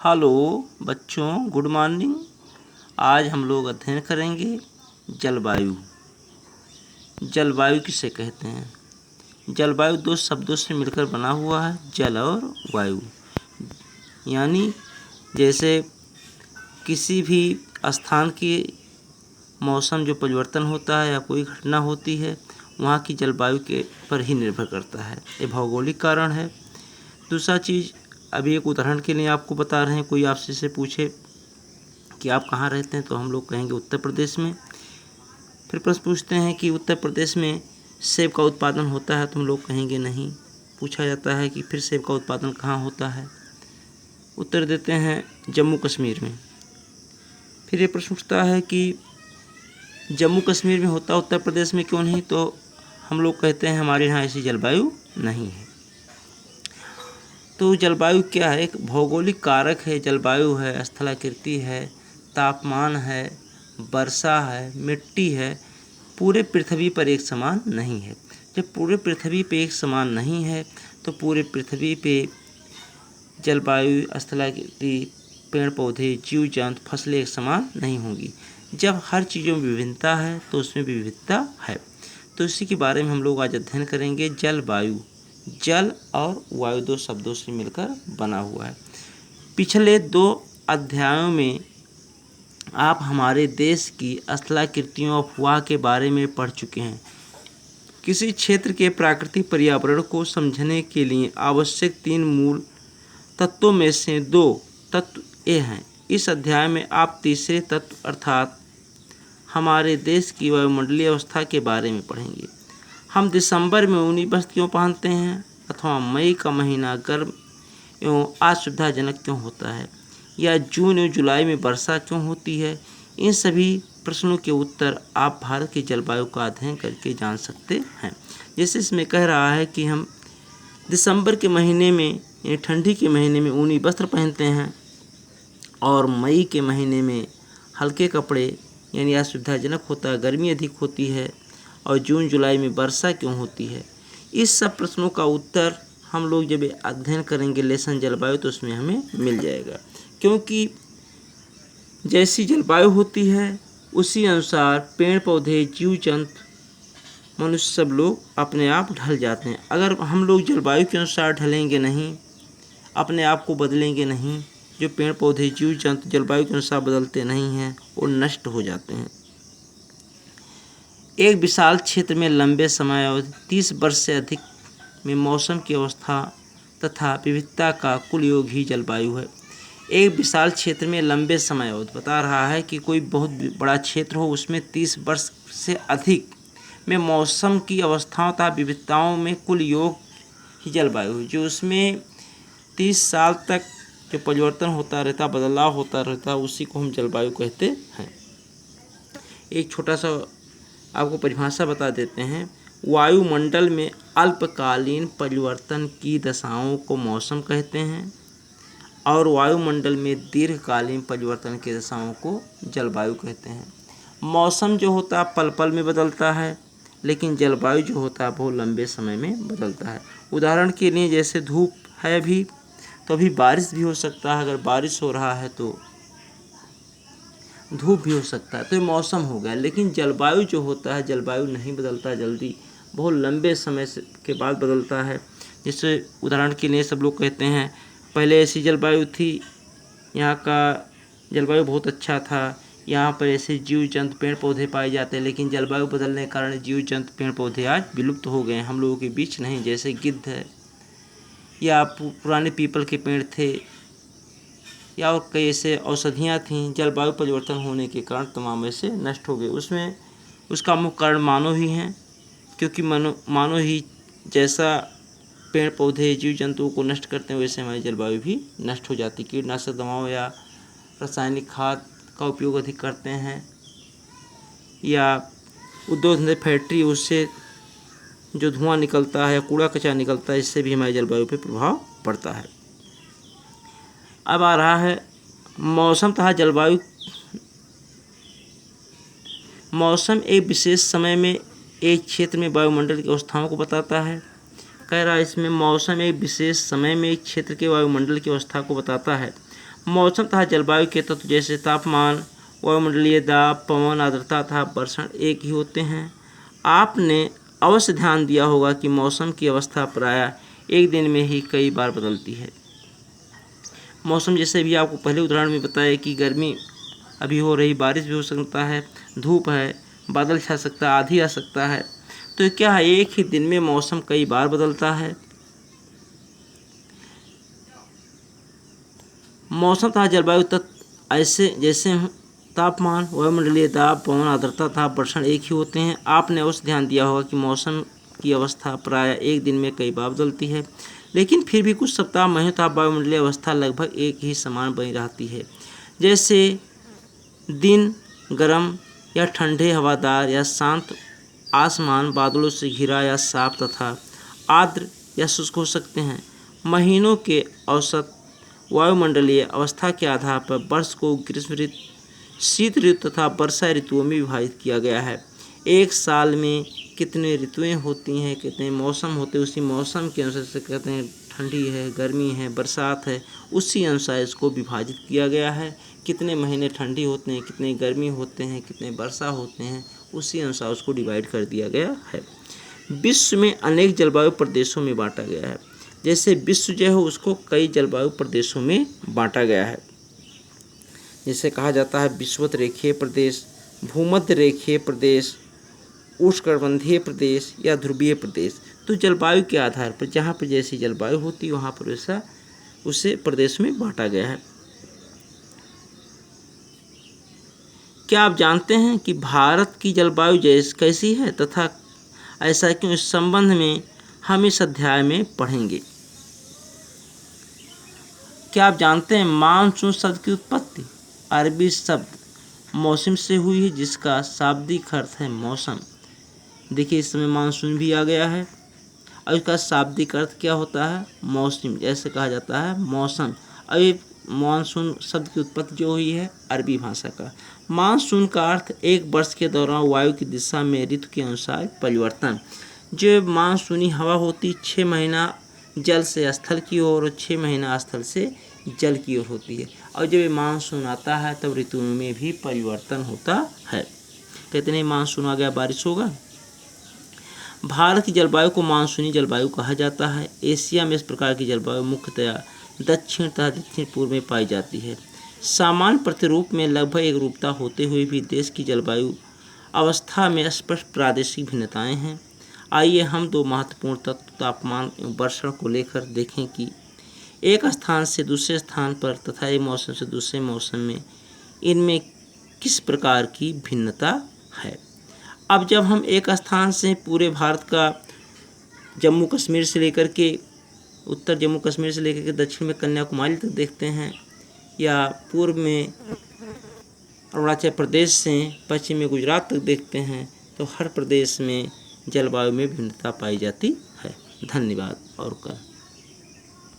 Hello बच्चों, good morning. आज हम लोग अध्ययन करेंगे जलवायु। जलवायु किसे कहते हैं? जलवायु दो शब्दों से मिलकर बना हुआ है, जल और वायु। यानी जैसे किसी भी स्थान की मौसम जो परिवर्तन होता है या कोई घटना होती है, वहाँ की जलवायु के पर ही निर्भर करता है। ये भौगोलिक कारण है। दूसरा चीज़, अभी एक उदाहरण के लिए आपको बता रहे हैं। कोई आपसे से पूछे कि आप कहाँ रहते हैं, तो हम लोग कहेंगे उत्तर प्रदेश में। फिर प्रश्न पूछते हैं कि उत्तर प्रदेश में सेब का उत्पादन होता है, तो हम लोग कहेंगे नहीं। पूछा जाता है कि फिर सेब का उत्पादन कहाँ होता है, उत्तर देते हैं जम्मू कश्मीर में। फिर ये प्रश्न उठता है कि जम्मू कश्मीर में होता, उत्तर प्रदेश में क्यों नहीं? तो हम लोग कहते हैं हमारे यहाँ ऐसी जलवायु नहीं है। तो जलवायु क्या है? एक भौगोलिक कारक है। जलवायु है, स्थलाकृति है, तापमान है, वर्षा है, मिट्टी है। पूरे पृथ्वी पर एक समान नहीं है। जब पूरे पृथ्वी पे एक समान नहीं है, तो पूरे पृथ्वी पे जलवायु, स्थलाकृति, पेड़ पौधे, जीव जंतु, फसलें एक समान नहीं होंगी। जब हर चीज़ों में विभिन्नता है, तो उसमें भी विविधता है। तो इसी के बारे में हम लोग आज अध्ययन करेंगे। जलवायु, जल और वायु दो शब्दों से मिलकर बना हुआ है। पिछले 2 अध्यायों में आप हमारे देश की स्थलाकृतियों, अफवाह के बारे में पढ़ चुके हैं। किसी क्षेत्र के प्राकृतिक पर्यावरण को समझने के लिए आवश्यक 3 मूल तत्वों में से 2 तत्व ये हैं। इस अध्याय में आप तीसरे तत्व अर्थात हमारे देश की वायुमंडलीय अवस्था के बारे में पढ़ेंगे। हम दिसंबर में ऊनी वस्त्र क्यों पहनते हैं, अथवा मई का महीना गर्म एवं असुविधाजनक क्यों होता है, या जून एवं जुलाई में वर्षा क्यों होती है, इन सभी प्रश्नों के उत्तर आप भारत की जलवायु का अध्ययन करके जान सकते हैं। जैसे इसमें कह रहा है कि हम दिसंबर के महीने में, यानी ठंडी के महीने में ऊनी वस्त्र पहनते हैं, और मई के महीने में हल्के कपड़े यानी असुविधाजनक होता है, गर्मी अधिक होती है, और जून जुलाई में वर्षा क्यों होती है। इस सब प्रश्नों का उत्तर हम लोग जब अध्ययन करेंगे लेसन जलवायु, तो उसमें हमें मिल जाएगा। क्योंकि जैसी जलवायु होती है उसी अनुसार पेड़ पौधे, जीव जंतु, मनुष्य सब लोग अपने आप ढल जाते हैं। अगर हम लोग जलवायु के अनुसार ढलेंगे नहीं, अपने आप को बदलेंगे नहीं, जो पेड़ पौधे, जीव जंतु जलवायु के अनुसार बदलते नहीं हैं, वो नष्ट हो जाते हैं। एक विशाल क्षेत्र में लंबे समय अवधि 30 वर्ष से अधिक में मौसम की अवस्था तथा विविधता का कुल योग ही जलवायु है। एक विशाल क्षेत्र में लंबे समय अवधि बता रहा है कि कोई बहुत बड़ा क्षेत्र हो, उसमें 30 वर्ष से अधिक में मौसम की अवस्थाओं तथा विविधताओं में कुल योग ही जलवायु है। जो उसमें 30 साल तक जो परिवर्तन होता रहता, बदलाव होता रहता, उसी को हम जलवायु कहते हैं। एक छोटा सा आपको परिभाषा बता देते हैं। वायुमंडल में अल्पकालीन परिवर्तन की दशाओं को मौसम कहते हैं, और वायुमंडल में दीर्घकालीन परिवर्तन की दशाओं को जलवायु कहते हैं। मौसम जो होता है पल पल में बदलता है, लेकिन जलवायु जो होता है बहुत लंबे समय में बदलता है। उदाहरण के लिए जैसे धूप है अभी, तो अभी बारिश भी हो सकता है। अगर बारिश हो रहा है तो धूप भी हो सकता है, तो ये मौसम हो गया। लेकिन जलवायु जो होता है, जलवायु नहीं बदलता जल्दी, बहुत लंबे समय के बाद बदलता है। जैसे उदाहरण के लिए सब लोग कहते हैं पहले ऐसी जलवायु थी, यहाँ का जलवायु बहुत अच्छा था, यहाँ पर ऐसे जीव जंतु पेड़ पौधे पाए जाते हैं, लेकिन जलवायु बदलने के कारण जीव जंतु पेड़ पौधे आज विलुप्त हो गए हैं, हम लोगों के बीच नहीं। जैसे गिद्ध है, या पुराने पीपल के पेड़ थे, या और कई ऐसे औषधियाँ थीं, जलवायु परिवर्तन होने के कारण तमाम ऐसे नष्ट हो गए। उसमें उसका मुख्य कारण मानव ही हैं, क्योंकि मानव ही जैसा पेड़ पौधे, जीव जंतुओं को नष्ट करते हैं, वैसे हमारी जलवायु भी नष्ट हो जाती। कीटनाशक दवाओं या रासायनिक खाद का उपयोग अधिक करते हैं, या उद्योग धंधे, फैक्ट्री, उससे जो धुआं निकलता है, कूड़ा कचरा निकलता है, इससे भी हमारी जलवायु पर प्रभाव पड़ता है। अब आ रहा है मौसम तथा जलवायु। मौसम एक विशेष समय में एक क्षेत्र में वायुमंडल की अवस्थाओं को बताता है। कह रहा है इसमें मौसम एक विशेष समय में एक क्षेत्र के वायुमंडल की अवस्था को बताता है। मौसम तथा जलवायु के तत्व जैसे तापमान, वायुमंडलीय दाब, पवन, आर्द्रता तथा वर्षण एक ही होते हैं। आपने अवश्य ध्यान दिया होगा कि मौसम की अवस्था प्रायः एक दिन में ही कई बार बदलती है। मौसम जैसे भी आपको पहले उदाहरण में बताया कि गर्मी अभी हो रही, बारिश भी हो सकता है, धूप है, बादल छा सकता है, आंधी आ सकता है। तो क्या है, एक ही दिन में मौसम कई बार बदलता है। मौसम तथा जलवायु तत्व ऐसे जैसे तापमान, वायुमंडलीय दाब, पवन, आर्द्रता तथा वर्षण एक ही होते हैं। आपने अवश्य ध्यान दिया होगा कि मौसम की अवस्था प्रायः एक दिन में कई बार बदलती है, लेकिन फिर भी कुछ सप्ताह, महीनों तथा वायुमंडलीय अवस्था लगभग एक ही समान बनी रहती है। जैसे दिन गर्म या ठंडे, हवादार या शांत, आसमान बादलों से घिरा या साफ तथा आर्द्र या शुष्क हो सकते हैं। महीनों के औसत वायुमंडलीय अवस्था के आधार पर वर्ष को ग्रीष्म ऋतु, शीत ऋतु तथा वर्षा ऋतुओं में विभाजित किया गया है। एक साल में कितने ऋतुएं होती हैं, कितने मौसम होते हैं, उसी मौसम के अनुसार से कहते हैं ठंडी है, गर्मी है, बरसात है, उसी अनुसार इसको विभाजित किया गया है। कितने महीने ठंडी होते हैं, कितने गर्मी होते हैं, कितने वर्षा होते हैं, उसी अनुसार उसको डिवाइड कर दिया गया है। विश्व में अनेक जलवायु प्रदेशों में बांटा गया है। जैसे विश्व जो है उसको कई जलवायु प्रदेशों में बांटा गया है। जिसे कहा जाता है विषुवत रेखीय प्रदेश, भूमध्य रेखीय प्रदेश, उष्णकटिबंधीय प्रदेश या ध्रुवीय प्रदेश। तो जलवायु के आधार पर जहाँ पर जैसी जलवायु होती है वहाँ पर वैसा उसे प्रदेश में बांटा गया है। क्या आप जानते हैं कि भारत की जलवायु कैसी है तथा ऐसा क्यों? इस संबंध में हम इस अध्याय में पढ़ेंगे। क्या आप जानते हैं मानसून शब्द की उत्पत्ति अरबी शब्द मौसम से हुई है, जिसका शाब्दिक अर्थ है मौसम। देखिए इस समय मानसून भी आ गया है और इसका शाब्दिक अर्थ क्या होता है? मौसम, जैसे कहा जाता है मौसम। अब ये मानसून शब्द की उत्पत्ति जो हुई है अरबी भाषा का। मानसून का अर्थ एक वर्ष के दौरान वायु की दिशा में ऋतु के अनुसार परिवर्तन। जो मानसूनी हवा होती 6 महीना जल से स्थल की ओर और 6 महीना स्थल से जल की ओर होती है। और जब ये मानसून आता है तब ऋतुओं में भी परिवर्तन होता है। कहते नहीं मानसून आ गया बारिश होगा। भारत की जलवायु को मानसूनी जलवायु कहा जाता है। एशिया में इस प्रकार की जलवायु मुख्यतया दक्षिण तथा दक्षिण पूर्व में पाई जाती है। सामान्य प्रतिरूप में लगभग एक रूपता होते हुए भी देश की जलवायु अवस्था में स्पष्ट प्रादेशिक भिन्नताएं हैं। आइए हम दो महत्वपूर्ण तत्व तापमान एवं वर्षण को लेकर देखें कि एक स्थान से दूसरे स्थान पर तथा एक मौसम से दूसरे मौसम में इनमें किस प्रकार की भिन्नता है। अब जब हम एक स्थान से पूरे भारत का जम्मू कश्मीर से लेकर के उत्तर जम्मू कश्मीर से लेकर के दक्षिण में कन्याकुमारी तक देखते हैं, या पूर्व में अरुणाचल प्रदेश से पश्चिम में गुजरात तक देखते हैं, तो हर प्रदेश में जलवायु में भिन्नता पाई जाती है। धन्यवाद और कल